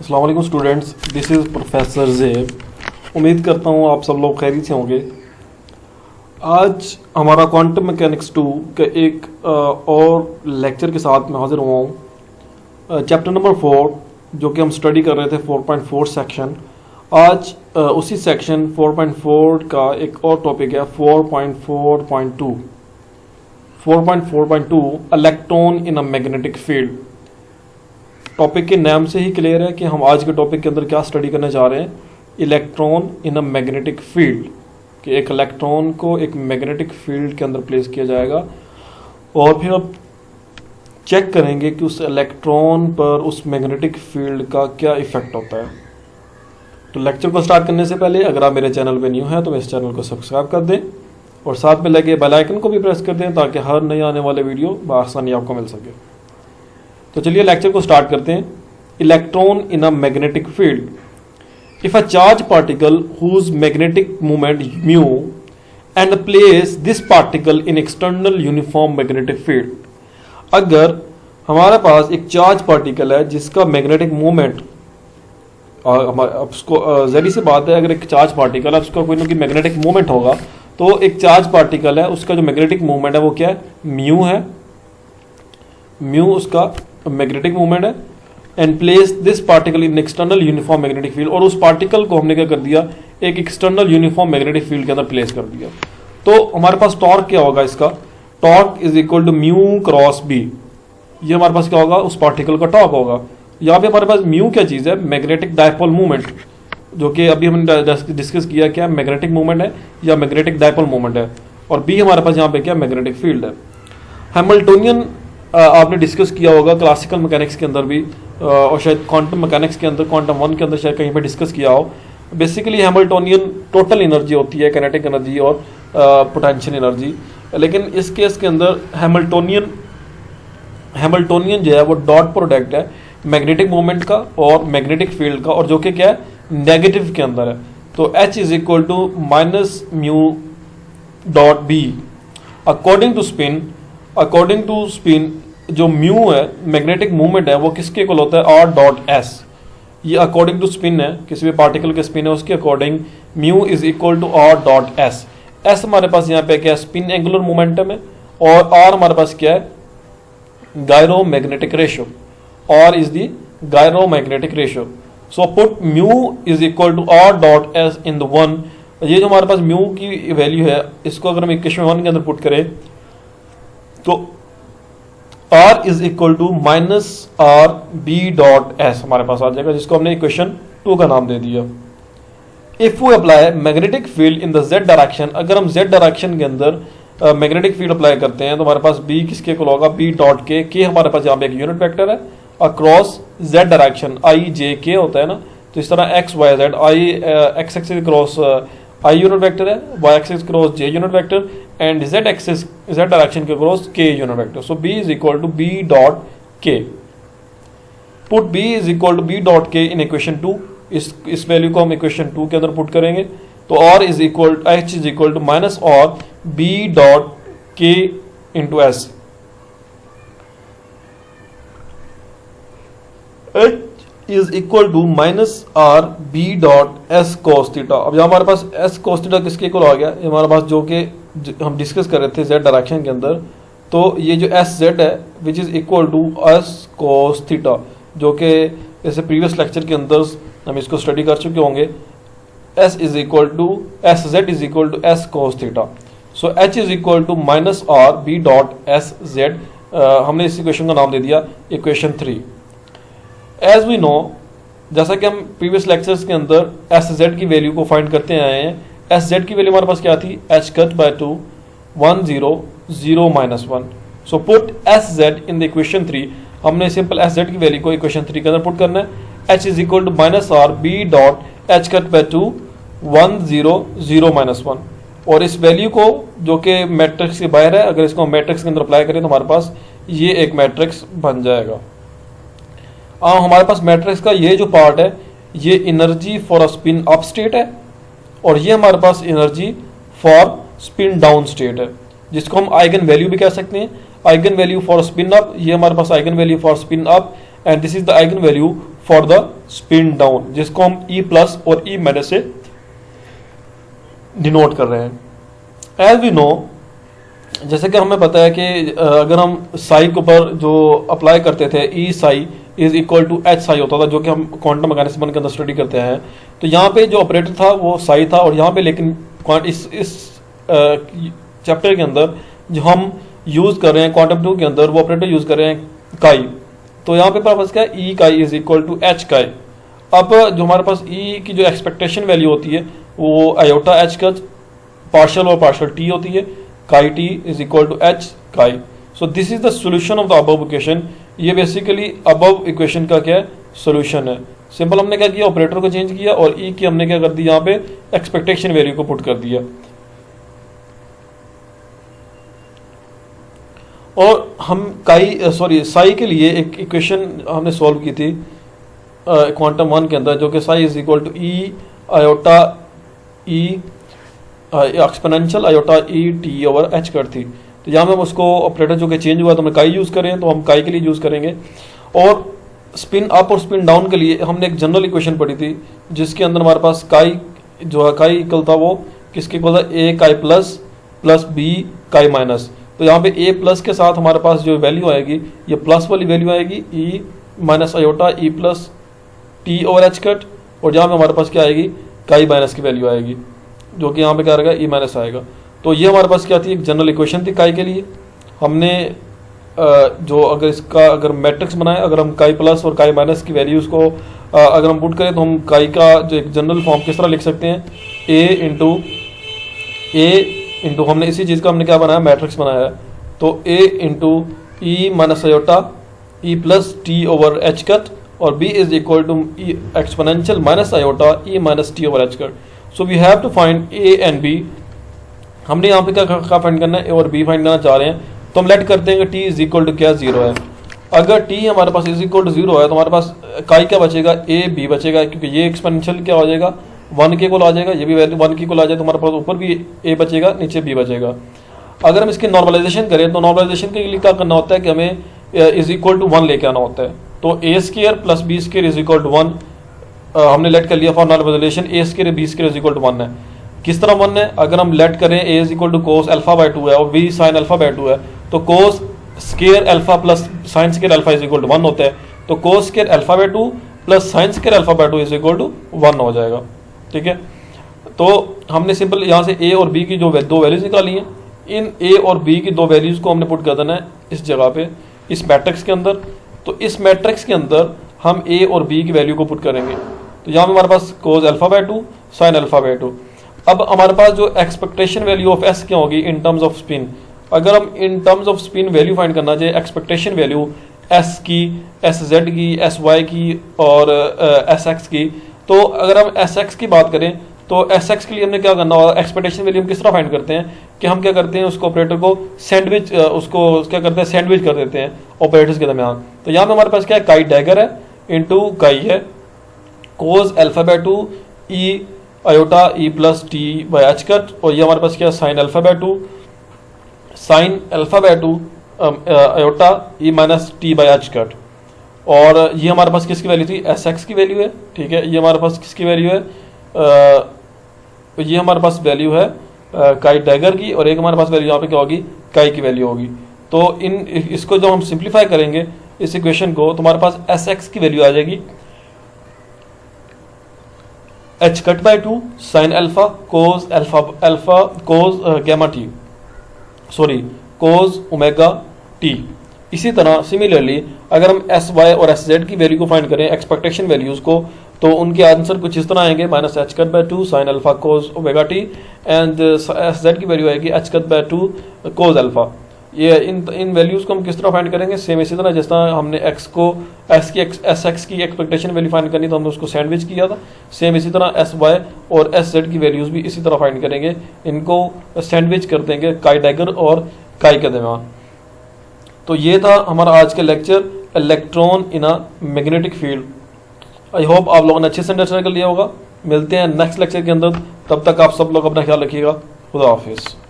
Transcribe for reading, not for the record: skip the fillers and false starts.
अस्सलाम वालेकुम students, this is professor ज़ेब। उम्मीद करता हूँ आप सब लोग खैरियत से होंगे। आज हमारा क्वांटम मैकेनिक्स 2 के एक और लेक्चर के साथ मैं हाजिर हुआ हूँ। चैप्टर नंबर 4 जो कि हम स्टडी कर रहे थे 4.4 सेक्शन। आज उसी सेक्शन 4.4 का एक और टॉपिक है 4.4.2 electron in a magnetic field. Topic के नाम से ही क्लियर है कि हम आज के टॉपिक के अंदर क्या स्टडी करने जा रहे हैं। Electron in a magnetic field, कि एक इलेक्ट्रॉन को एक मैग्नेटिक फील्ड के अंदर प्लेस किया जाएगा और फिर अब चेक करेंगे कि उस इलेक्ट्रॉन पर उस मैग्नेटिक फील्ड का क्या इफेक्ट होता है। तो लेक्चर को स्टार्ट करने से पहले अगर आप मेरे चैनल पे न्यू हैं तो इस चैनल को सब्सक्राइब कर दें और साथ में लगे बेल आइकन को भी प्रेस कर दें ताकि हर नए आने वाले वीडियो बआसानी आपको मिल सके। तो चलिए लेक्चर को स्टार्ट करते हैं। Electron in a magnetic field. If a charge particle whose magnetic moment mu and place this particle in external uniform magnetic field. अगर हमारे पास एक चार्ज पार्टिकल है जिसका मैग्नेटिक मोमेंट, उसको जरी से बात है, अगर एक चार्ज पार्टिकल है उसका कोई ना कोई मैग्नेटिक मोमेंट होगा, तो एक चार्ज पार्टिकल है उसका जो मैग्नेटिक मोमेंट है वो क्या है, म्यू है। म्यू उसका मैग्नेटिक मोमेंट है। And place this particle in external uniform magnetic field, और उस पार्टिकल को हमने क्या कर दिया, एक एक्सटर्नल यूनिफॉर्म मैग्नेटिक फील्ड के अंदर प्लेस कर दिया। तो हमारे पास टॉर्क क्या होगा, इसका torque is equal to mu cross B. ये हमारे पास क्या होगा, उस पार्टिकल का टॉर्क होगा। यहाँ पे हमारे पास म्यू क्या चीज है, मैग्नेटिक डायपोल मूवमेंट, जो कि अभी हमने डिस्कस किया क्या मैग्नेटिक मूवमेंट है या मैग्नेटिक डायपोल मूवमेंट है। और बी हमारे पास यहाँ पे क्या मैग्नेटिक फील्ड है। हैमिल्टोनियन आपने डिस्कस किया होगा क्लासिकल मैकेनिक्स के अंदर भी, और शायद क्वांटम मैकेनिक्स के अंदर, क्वांटम 1 के अंदर शायद कहीं पे डिस्कस किया हो। बेसिकली हैमिल्टोनियन टोटल एनर्जी होती है, काइनेटिक एनर्जी और पोटेंशियल एनर्जी। लेकिन इस केस के अंदर हैमिल्टोनियन जो है वो डॉट प्रोडक्ट है मैग्नेटिक मोमेंट का और मैग्नेटिक फील्ड का, और जो कि क्या है नेगेटिव के अंदर है। तो H is equal to minus mu dot B. According to spin जो म्यू है मैग्नेटिक मूवमेंट है वो किसके इक्वल होता है, आर डॉट एस। ये अकॉर्डिंग टू स्पिन है, किसी भी पार्टिकल के स्पिन है उसके according mu is equal to R dot S. S हमारे पास यहाँ पे क्या है, स्पिन एंगुलर मोमेंटम है, और आर हमारे पास क्या है, gyromagnetic ratio. R is the gyromagnetic ratio. So put mu is equal to R dot S in the one. ये जो हमारे पास म्यू की वैल्यू है, इसको अगर हम इक्वेशन 1 के अंदर पुट करें तो R is equal to minus R B dot S हमारे पास आ जाएगा, जिसको हमने इक्वेशन 2 का नाम दे दिया। If we apply magnetic field in the Z direction, अगर हम जेड डायरेक्शन के अंदर मैग्नेटिक फील्ड अप्लाई करते हैं तो हमारे पास बी किसके इक्वल होगा, बी डॉट के हमारे पास यहाँ पे एक यूनिट वेक्टर है across Z direction, I J K होता है ना। तो इस तरह X Y Z, I X axis cross I unit vector है, Y axis cross J unit vector, and Z axis Z direction के cross K unit vector. So B is equal to B dot K. Put B is equal to B dot के in equation 2। इस value को हम equation 2 के अंदर put करेंगे तो R is equal H is equal to minus R B dot के into S. H is equal to minus R B dot S cos theta. अब यहाँ हमारे पास एस कोस थीटा किसके इक्वल आ गया, हमारे पास जो कि हम डिस्कस कर रहे थे जेड डायरेक्शन के अंदर। तो ये जो एस जेड है which is equal to S cos theta, जो कि जैसे प्रीवियस लेक्चर के अंदर हम इसको स्टडी कर चुके होंगे। S is equal to S Z is equal to S cos theta. So H is equal to minus R B dot S Z. हमने इस इक्वेशन का नाम दे दिया इक्वेशन 3। एज वी नो, जैसा कि हम प्रीवियस लेक्चर्स के अंदर एस जेड की वैल्यू को फाइंड करते आए हैं, एस जेड की वैल्यू हमारे पास क्या थी, H cut by 2 1 0 0 minus 1। So put S Z in the equation 3। हमने सिंपल एस जेड की वैल्यू को इक्वेशन 3 के अंदर पुट करना है। H is equal to minus R B dot H cut by 2 1 0 0 minus 1। और इस वैल्यू को जो कि मैट्रिक्स के बाहर है, अगर इसको मैट्रिक्स के अंदर अप्लाई करें तो हमारे पास ये एक मैट्रिक्स बन जाएगा। हमारे पास मैट्रिक्स का ये जो पार्ट है ये energy for a spin up state है, और ये हमारे पास energy for spin down state है, जिसको हम आइगन वैल्यू भी कह सकते हैं। Eigenvalue for spin up, ये हमारे पास eigenvalue for spin up, and this is the eigenvalue for the spin down, जिसको हम ई प्लस और ई माइनस से डिनोट कर रहे हैं। एज वी नो, जैसे कि हमें पता है कि अगर हम साई के ऊपर जो अप्लाई करते थे E psi is equal to H psi होता था, जो कि हम क्वांटम मैकेनिज्म के अंदर स्टडी करते हैं, तो यहाँ पे जो ऑपरेटर था वो साई था, और यहाँ पे लेकिन इस चैप्टर के अंदर जो हम यूज कर रहे हैं क्वांटम 2 के अंदर, वो ऑपरेटर यूज कर रहे हैं काई। तो यहाँ पे पास क्या है, ई काई इज इक्वल टू एच काई। अब जो हमारे पास ई की जो एक्सपेक्टेशन वैल्यू होती है वो आयोटा एच का पार्शियल और पार्शियल टी होती है, chi T is equal to H chi. So this is the solution of the above equation. ये बेसिकली अबव इक्वेशन का क्या है, सोल्यूशन है। सिंपल हमने क्या किया, ऑपरेटर को चेंज किया और ई की हमने क्या कर दी, यहाँ पे एक्सपेक्टेशन वैल्यू को पुट कर दिया। और हम साई के लिए एक इक्वेशन हमने सॉल्व की थी क्वांटम 1 के अंदर, जो कि psi is equal to E iota E exponential iota E T over H कर थी। तो यहाँ में हम उसको ऑपरेटर जो कि चेंज हुआ तो हमने काई यूज करें, तो हम काई के लिए यूज करेंगे। और स्पिन अप और स्पिन डाउन के लिए हमने एक जनरल इक्वेशन पढ़ी थी, जिसके अंदर हमारे पास काई जो है, काई इक्वल था वो किसके इक्वल था, ए काई प्लस प्लस बी काई माइनस। तो यहाँ पे ए प्लस के साथ हमारे पास जो वैल्यू आएगी, ये प्लस वाली वैल्यू आएगी E minus iota E plus T over H cut, और जहाँ पे हमारे पास क्या आएगी, काई माइनस की वैल्यू आएगी, जो कि यहाँ पे क्या रहेगा, ई माइनस आएगा। तो ये हमारे पास क्या थी, एक जनरल इक्वेशन थी काई के लिए। हमने जो अगर मैट्रिक्स बनाए, अगर हम काई प्लस और काई माइनस की वैल्यूज को अगर हम पुट करें, तो हम काई का जो एक जनरल फॉर्म किस तरह लिख सकते हैं, ए इंटू हमने इसी चीज़ का हमने क्या बनाया, मैट्रिक्स बनाया है। तो A into E minus iota E plus T over H cut, और B is equal to E exponential minus iota E minus T over H cut. So we have to find A and B. हमने यहाँ पे क्या find करना है, ए और B find करना चाह रहे हैं। तो हम लेट करते हैं कि टी इज इक्वल टू क्या, 0 है। अगर टी हमारे पास इज इक्वल टू 0 है, तो हमारे पास काई क्या बचेगा, ए बी बचेगा, क्योंकि ये एक्सपोनेंशियल क्या हो जाएगा, 1 के इक्वल आ जाएगा, ये भी वैल्यू 1 के इक्वल आ जाए, तो हमारे पास ऊपर भी ए बचेगा, नीचे बी बचेगा। अगर हम इसकी नॉर्मलाइजेशन करें, तो नॉर्मलाइजेशन के लिए क्या करना होता है कि हमें इज इक्वल टू 1 लेके आना होता है। तो A square plus B square is equal to 1 हमने लेट कर लिया for normalization, A square B square is equal to 1 है। किस तरह 1 है, अगर हम लेट करें A is equal to cos alpha by 2 है और बी साइन अल्फा बाय 2 है, तो cos square alpha plus sine square alpha is equal to 1 होता है। तो cos square alpha by 2 plus sine square alpha by 2 is equal to 1 हो जाएगा। ठीक है, तो हमने सिंपल यहाँ से ए और बी की जो दो वैल्यूज निकाली हैं, इन ए और बी की दो वैल्यूज को हमने पुट कर देना है इस जगह पे, इस मैट्रिक्स के अंदर। तो इस मैट्रिक्स के अंदर हम ए और बी की वैल्यू को पुट करेंगे। तो यहाँ पे हमारे पास cos alpha by 2 sine alpha by 2। अब हमारे पास जो एक्सपेक्टेशन वैल्यू ऑफ एस क्या होगी इन टर्म्स ऑफ स्पिन। अगर हम in terms off spin value find करना चाहिए, एक्सपेक्टेशन वैल्यू एस की, एस जेड की, एस वाई की और एस एक्स की, तो अगर हम एस एक्स की बात करें, तो एस एक्स के लिए हमने क्या करना होगा, एक्सपेक्टेशन वैल्यू हम किस तरह फाइंड करते हैं कि हम क्या करते हैं, उसको ऑपरेटर को सैंडविच, उसको क्या करते हैं, सैंडविच कर देते हैं ऑपरेटर्स के दरमियान। तो यहाँ पे हमारे पास क्या है, काई डैगर है इंटू काई है कोस alpha by 2 E iota E plus T by H cut, और ये हमारे पास क्या है, sign alpha by 2 sine alpha by 2 iota E minus T by H cut. और ये हमारे पास किसकी वैल्यू थी, एस एक्स की वैल्यू है। ठीक है, ये हमारे पास किसकी वैल्यू है, ये हमारे पास वैल्यू है काई डैगर की, और एक हमारे पास वैल्यू यहाँ पे क्या होगी, काई की वैल्यू होगी। तो इसको जब हम सिंप्लीफाई करेंगे इस इक्वेशन को, तो हमारे पास एस एक्स की वैल्यू आ जाएगी H cut by 2 sine alpha cos alpha cos gamma T, sorry cos omega T. इसी तरह सिमिलरली अगर हम एस वाई और एस जेड की वैल्यू को फाइंड करें, एक्सपेक्टेशन वैल्यूज को, तो उनके आंसर कुछ इस तरह आएंगे, minus H cut by 2 sine alpha cos omega T, and S Z की वैल्यू आएगी H cut by 2 cos alpha. ये इन वैल्यूज को हम किस तरह फाइंड करेंगे, सेम इसी तरह जिस तरह हमने एक्स को एस एक्स की एक्सपेक्टेशन वैल्यू फाइंड करनी, तो हमने उसको सैंडविच किया था, सेम इसी तरह एस वाई और एस जेड की वैल्यूज भी इसी तरह फाइंड करेंगे, इनको सैंडविच कर देंगे काई डैगर और काई के दरमियान। तो ये था हमारा आज का lecture, electron in a magnetic field. I hope आप लोगों ने अच्छे से अंडरस्टैंड कर लिया होगा। मिलते हैं नेक्स्ट लेक्चर के अंदर, तब तक आप सब लोग अपना ख्याल रखिएगा। खुदा हाफिज़।